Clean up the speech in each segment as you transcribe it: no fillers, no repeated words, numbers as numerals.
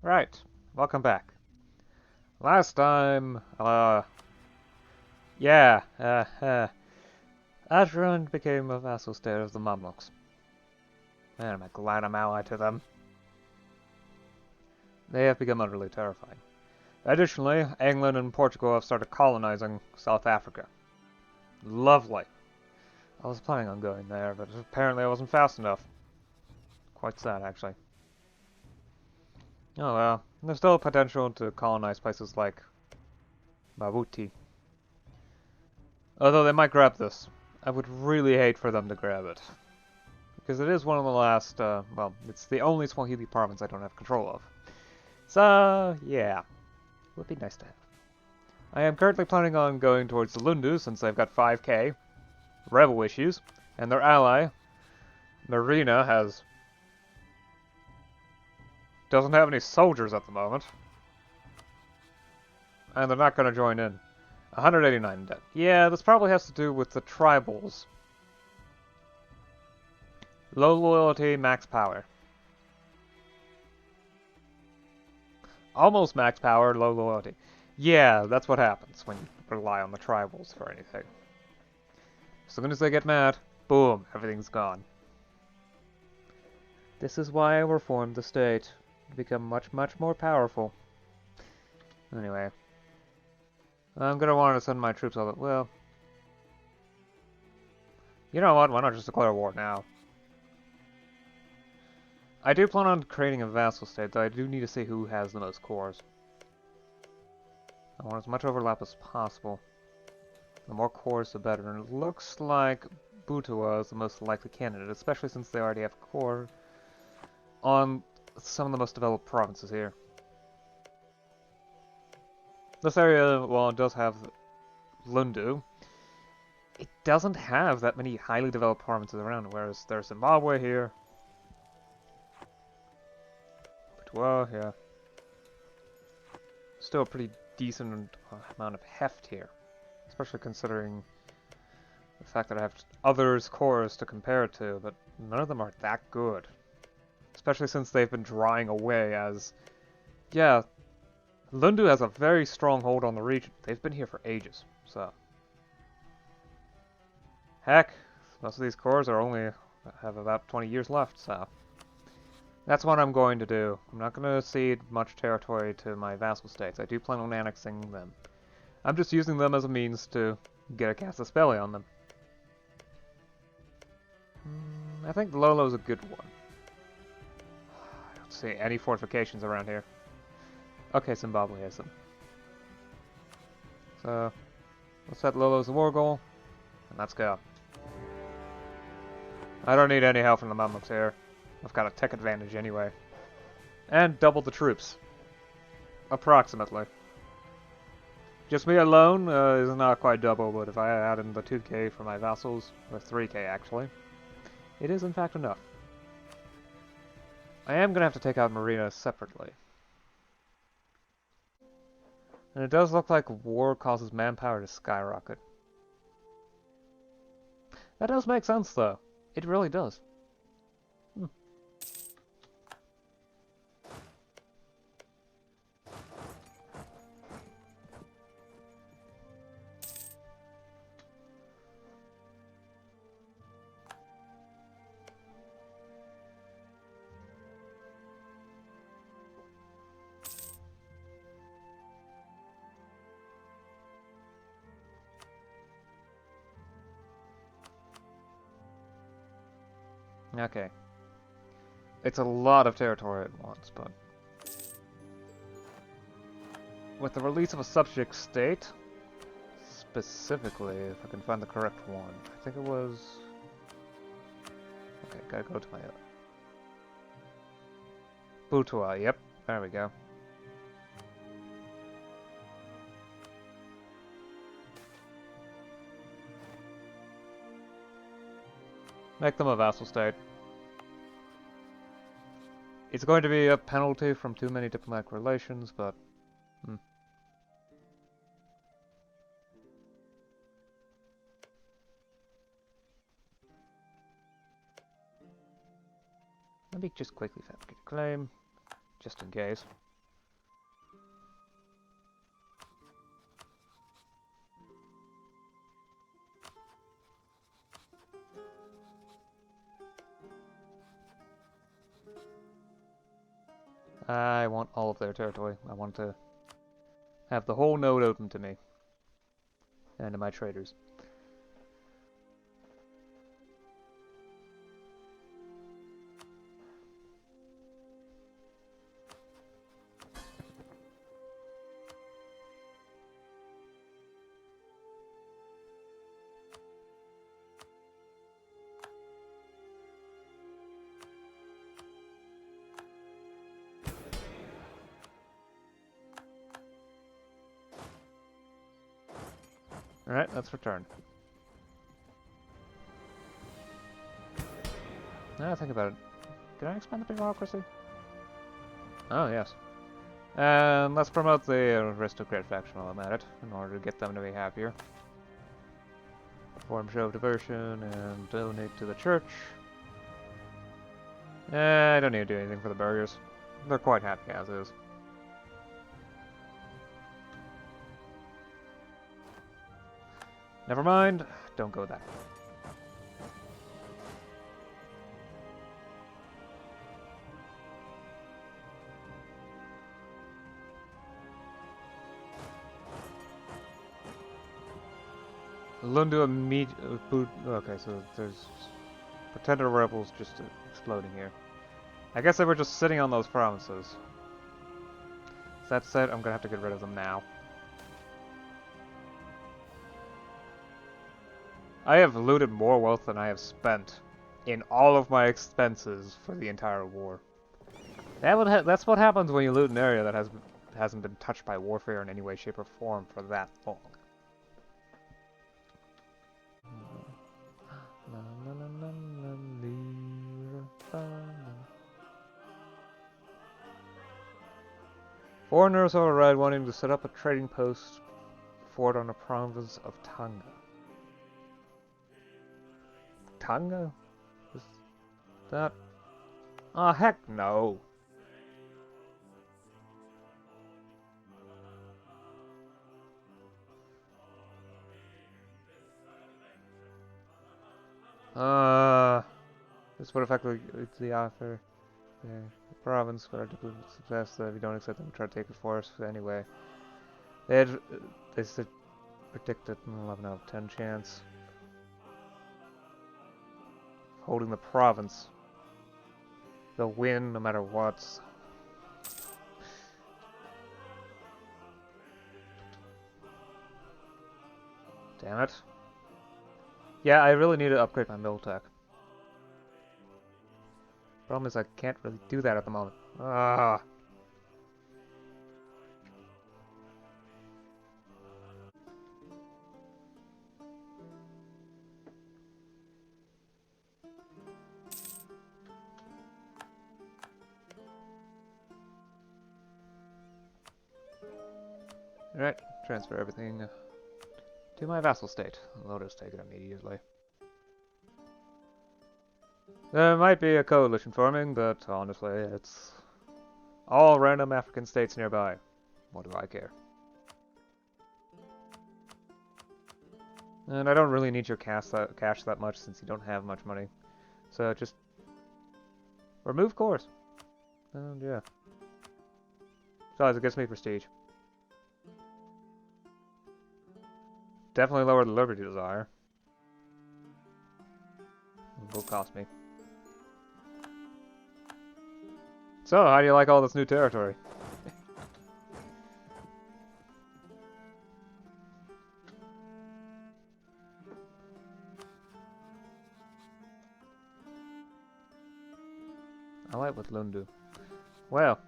Right, welcome back. Last time, yeah, Ashran became a vassal state of the Mamluks. Man, am I glad I'm allied to them. They have become utterly terrifying. Additionally, England and Portugal have started colonizing South Africa. Lovely. I was planning on going there, but apparently I wasn't fast enough. Quite sad, actually. Oh well, there's still potential to colonize places like Mabuti. Although they might grab this. I would really hate for them to grab it. Because it is one of the last, well, it's the only Swahili province I don't have control of. So, yeah. Would be nice to have. I am currently planning on going towards the Lundu since they've got 5k, rebel issues, and their ally, Marina, doesn't have any soldiers at the moment. And they're not going to join in. 189 dead. Yeah, this probably has to do with the tribals. Low loyalty, max power. Almost max power, low loyalty. Yeah, that's what happens when you rely on the tribals for anything. As soon as they get mad, boom, everything's gone. This is why I reformed the state. To become much, much more powerful. Anyway. I'm gonna want to send my troops all the... Well... You know what, why not just declare war now? I do plan on creating a vassal state, though I do need to see who has the most cores. I want as much overlap as possible. The more cores, the better. And it looks like Butua is the most likely candidate, especially since they already have core on some of the most developed provinces here. This area, while it does have Lundu, it doesn't have that many highly developed provinces around, whereas there's Zimbabwe here. Well, yeah. Still a pretty decent amount of heft here. Especially considering the fact that I have others' cores to compare it to, but none of them are that good. Especially since they've been drying away as... Yeah, Lundu has a very strong hold on the region. They've been here for ages, so... Heck, most of these cores are only... have about 20 years left, so... That's what I'm going to do. I'm not going to cede much territory to my vassal states. I do plan on annexing them. I'm just using them as a means to get a Casus Belli on them. I think Lolo is a good one. I don't see any fortifications around here. Okay, Zimbabwe has them. So, let's set Lolo as a war goal, and let's go. I don't need any help from the Mamluks here. I've got a tech advantage anyway. And double the troops. Approximately. Just me alone is not quite double, but if I add in the 2k for my vassals, or 3k actually, it is in fact enough. I am going to have to take out Marina separately. And it does look like war causes manpower to skyrocket. That does make sense though. It really does. Okay. It's a lot of territory at once, but... With the release of a subject state, specifically, if I can find the correct one, I think it was... Okay, gotta go to my... Butua, yep, there we go. Make them a vassal state. It's going to be a penalty from too many diplomatic relations, but... Let me just quickly fabricate a claim, just in case. I want all of their territory. I want to have the whole node open to me. And to my traders. Alright, let's return. Now think about it. Can I expand the bureaucracy? Oh, yes. And let's promote the aristocrat faction while I'm at it, in order to get them to be happier. Perform show of diversion and donate to the church. I don't need to do anything for the burghers. They're quite happy as is. Never mind, don't go that way. Lundu okay, so there's pretender rebels just exploding here. I guess they were just sitting on those provinces. That said, I'm gonna have to get rid of them now. I have looted more wealth than I have spent in all of my expenses for the entire war. That's what happens when you loot an area that hasn't been touched by warfare in any way, shape, or form for that long. Foreigners override wanting to set up a trading post fort on the province of Tonga. Tonga? Is that... Oh, heck no. This would affect the offer. The province, but I suggest that if you don't accept them, try to take it for us anyway. They said predicted an 11 out of 10 chance of holding the province. They'll win no matter what. Damn it. Yeah, I really need to upgrade my mill tech. Problem is I can't really do that at the moment. Ah. Alright, transfer everything to my vassal state. I'll just take it immediately. There might be a coalition forming, but honestly, it's all random African states nearby. What do I care? And I don't really need your cash that much since you don't have much money. So just remove course. And yeah. Besides, it gets me prestige. Definitely lower the liberty desire. It will cost me. So, how do you like all this new territory? I like what Lundu. Well,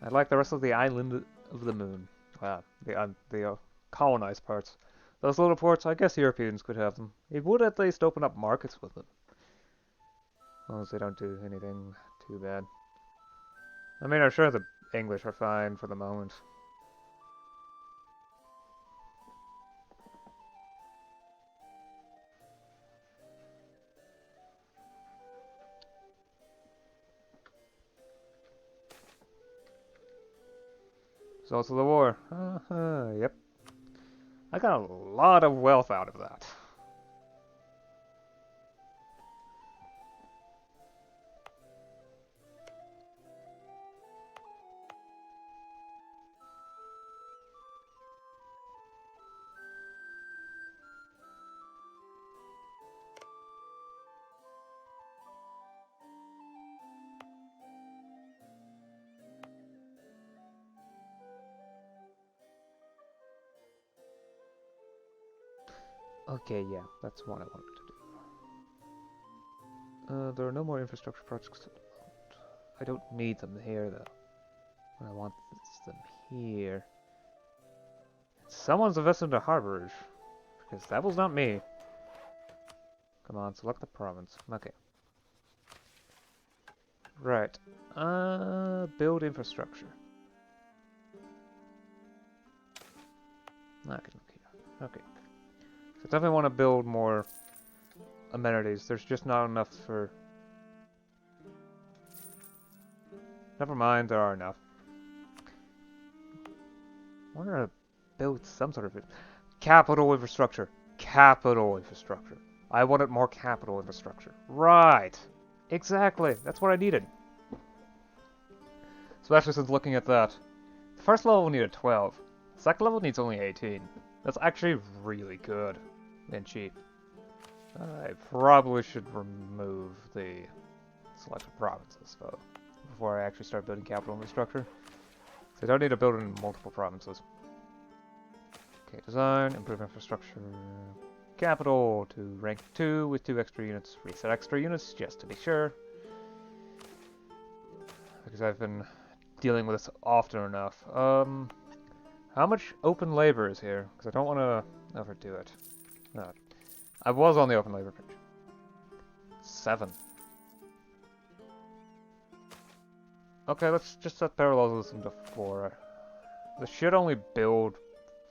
I'd like the rest of the island of the moon. Wow, the colonized parts. Those little ports, I guess Europeans could have them. It would at least open up markets with them. As long as they don't do anything too bad. I mean, I'm sure the English are fine for the moment. Results of the war. Yep. I got a lot of wealth out of that. Okay, yeah, that's what I wanted to do. There are no more infrastructure projects. I don't need them here, though. I want them here. Someone's invested into harborage. Because that was not me. Come on, select the province. Okay. Right. Build infrastructure. I can look here. Okay. So definitely want to build more amenities. There's just not enough for... Never mind, there are enough. I want to build some sort of... Capital infrastructure. Capital infrastructure. I wanted more capital infrastructure. Right. Exactly. That's what I needed. Especially since looking at that. The first level needed 12. The second level needs only 18. That's actually really good and cheap. I probably should remove the selected provinces, though, before I actually start building capital infrastructure. So I don't need to build in multiple provinces. Okay, design, improve infrastructure, capital to rank 2 with 2 extra units. Reset extra units just to be sure. Because I've been dealing with this often enough. How much open labor is here? Because I don't want to overdo it. No. I was on the open labor page. 7. Okay, let's just set parallelism to 4. This should only build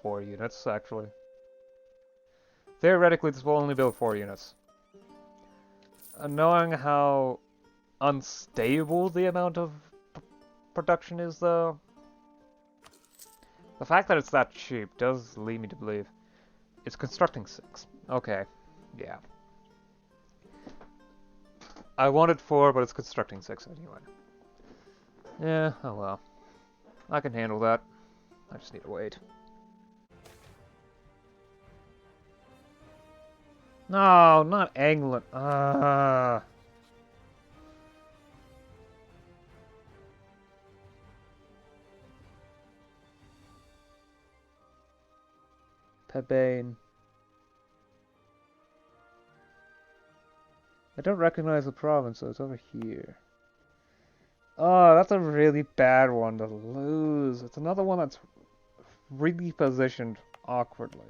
4 units, actually. Theoretically, this will only build 4 units. Knowing how unstable the amount of production is, though, the fact that it's that cheap does lead me to believe it's constructing 6. Okay, yeah. I wanted 4, but it's constructing 6 anyway. Yeah, oh well. I can handle that. I just need to wait. No, not England. Pebane. I don't recognize the province, so it's over here. Oh, that's a really bad one to lose. It's another one that's really positioned awkwardly.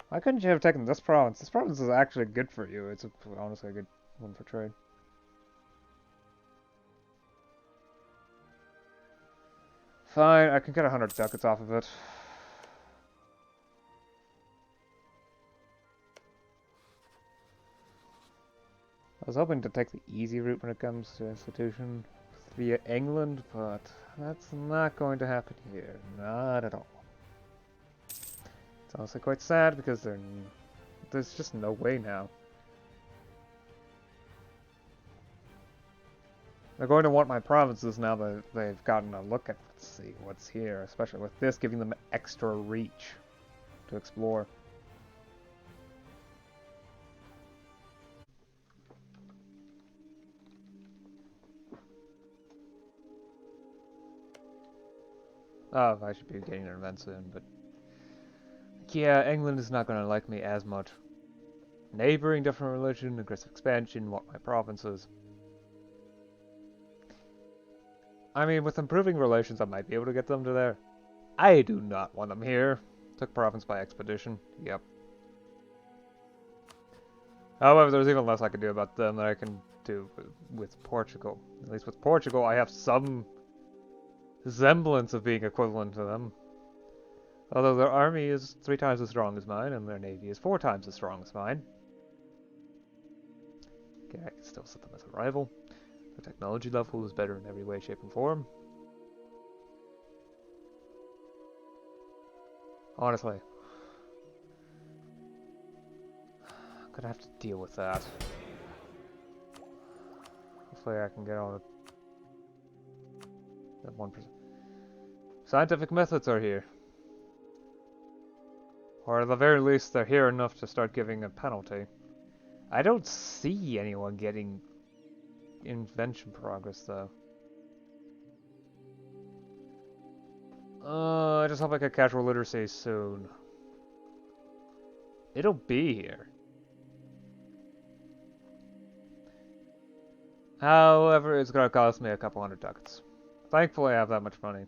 Why couldn't you have taken this province? This province is actually good for you. It's honestly a good one for trade. Fine, I can get 100 ducats off of it. I was hoping to take the easy route when it comes to institution via England, but that's not going to happen here. Not at all. It's honestly quite sad because there's just no way now. They're going to want my provinces now that they've gotten a look at, let's see, what's here, especially with this giving them extra reach to explore. Oh, I should be getting an event soon, but... Yeah, England is not going to like me as much. Neighboring, different religion, aggressive expansion, want my provinces. I mean, with improving relations, I might be able to get them to there. I do not want them here. Took province by expedition. Yep. However, there's even less I can do about them than I can do with Portugal. At least with Portugal, I have some semblance of being equivalent to them. Although their army is 3 times as strong as mine, and their navy is 4 times as strong as mine. Okay, I can still set them as a rival. Their technology level is better in every way, shape, and form. Honestly. I'm gonna have to deal with that. Hopefully I can get on that 1%. Scientific methods are here. Or at the very least, they're here enough to start giving a penalty. I don't see anyone getting invention progress, though. I just hope I get casual literacy soon. It'll be here. However, it's gonna cost me a couple hundred ducats. Thankfully, I have that much money.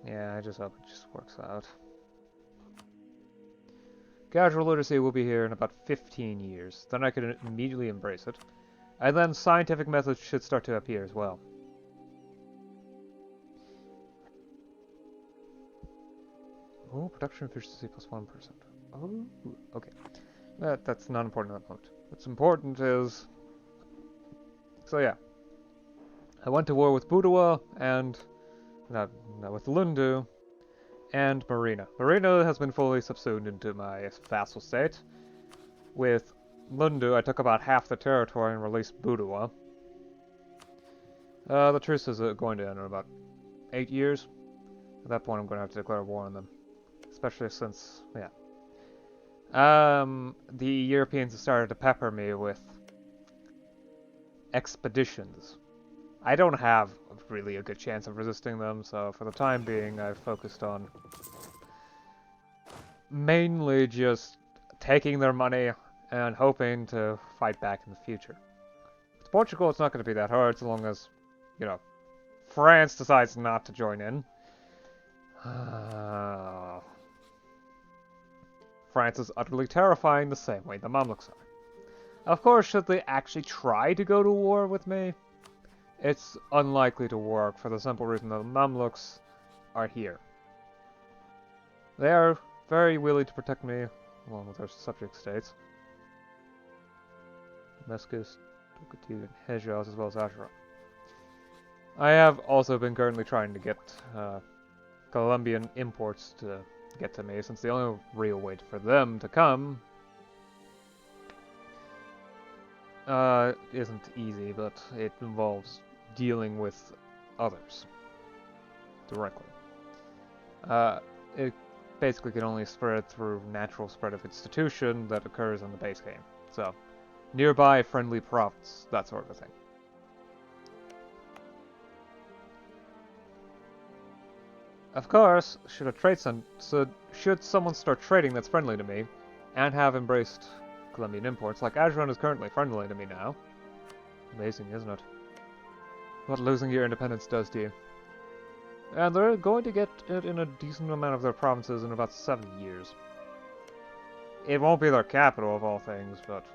Yeah, I just hope it just works out. Casual literacy will be here in about 15 years. Then I can immediately embrace it. And then scientific methods should start to appear as well. Oh, production efficiency plus 1%. Oh, okay. That's not important at the moment. What's important is... So yeah. I went to war with Budawa and... Not with Lundu and Marina. Marina has been fully subsumed into my vassal state. With Lundu, I took about half the territory and released Budawa. The truce is going to end in about 8 years. At that point, I'm going to have to declare war on them. Especially since, yeah. The Europeans have started to pepper me with expeditions. I don't have really a good chance of resisting them, so for the time being, I've focused on mainly just taking their money and hoping to fight back in the future. With Portugal, it's not going to be that hard, so long as, you know, France decides not to join in. France is utterly terrifying the same way the Mamluks are. Of course, should they actually try to go to war with me, it's unlikely to work for the simple reason that the Mamluks are here. They are very willing to protect me, along with their subject states. Damascus, Tokati, and Hejaz, as well as Ashura. I have also been currently trying to get Colombian imports to get to me, since the only real way for them to come isn't easy, but it involves dealing with others directly. It basically can only spread through natural spread of institution that occurs in the base game. So, nearby friendly province, that sort of a thing. Of course, should someone start trading that's friendly to me, and have embraced Colombian imports, like Ajuran is currently friendly to me now. Amazing, isn't it? What losing your independence does to you. And they're going to get it in a decent amount of their provinces in about 7 years. It won't be their capital of all things, but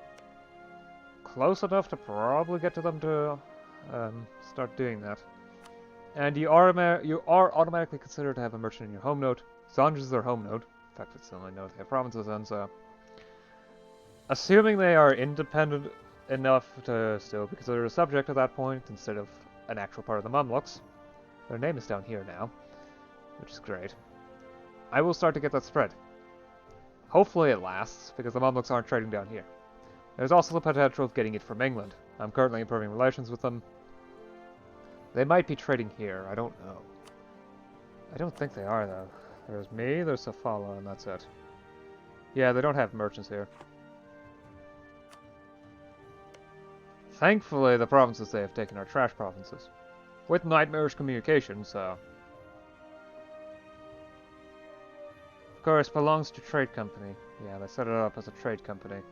close enough to probably get to them to start doing that. And you are automatically considered to have a merchant in your home node. Zanj is their home node. In fact, it's the only node they have provinces in, so... Assuming they are independent enough to still be considered a subject at that point, instead of an actual part of the Mamluks. Their name is down here now, which is great. I will start to get that spread. Hopefully it lasts, because the Mamluks aren't trading down here. There's also the potential of getting it from England. I'm currently improving relations with them. They might be trading here, I don't know. I don't think they are, though. There's me, there's Safala, and that's it. Yeah, they don't have merchants here. Thankfully, the provinces they have taken are trash provinces. With nightmarish communication, so... Of course, belongs to trade company. Yeah, they set it up as a trade company.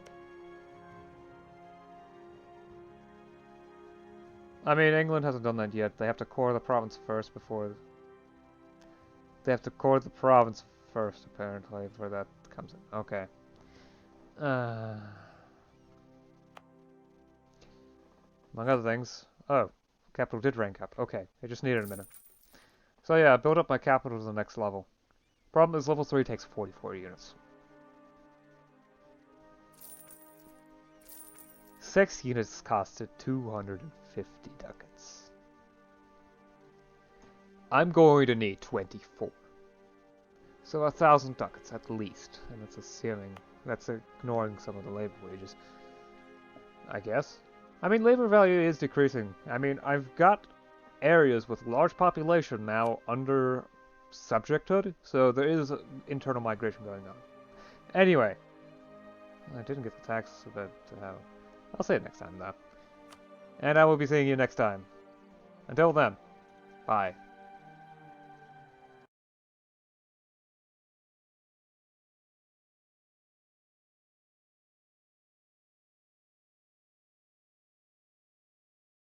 I mean, England hasn't done that yet. They have to core the province first before... They have to core the province first, apparently, before that comes in. Okay. Among other things... Oh, capital did rank up. Okay, it just needed a minute. So yeah, build up my capital to the next level. Problem is, level 3 takes 44 units. 6 units costed 250 ducats. I'm going to need 24. So 1,000 ducats at least, and that's assuming, that's ignoring some of the labor wages, I guess. I mean, labor value is decreasing. I mean, I've got areas with large population now under subjecthood, so there is internal migration going on. Anyway, I didn't get the tax, but I'll say it next time, though. And I will be seeing you next time. Until then, bye.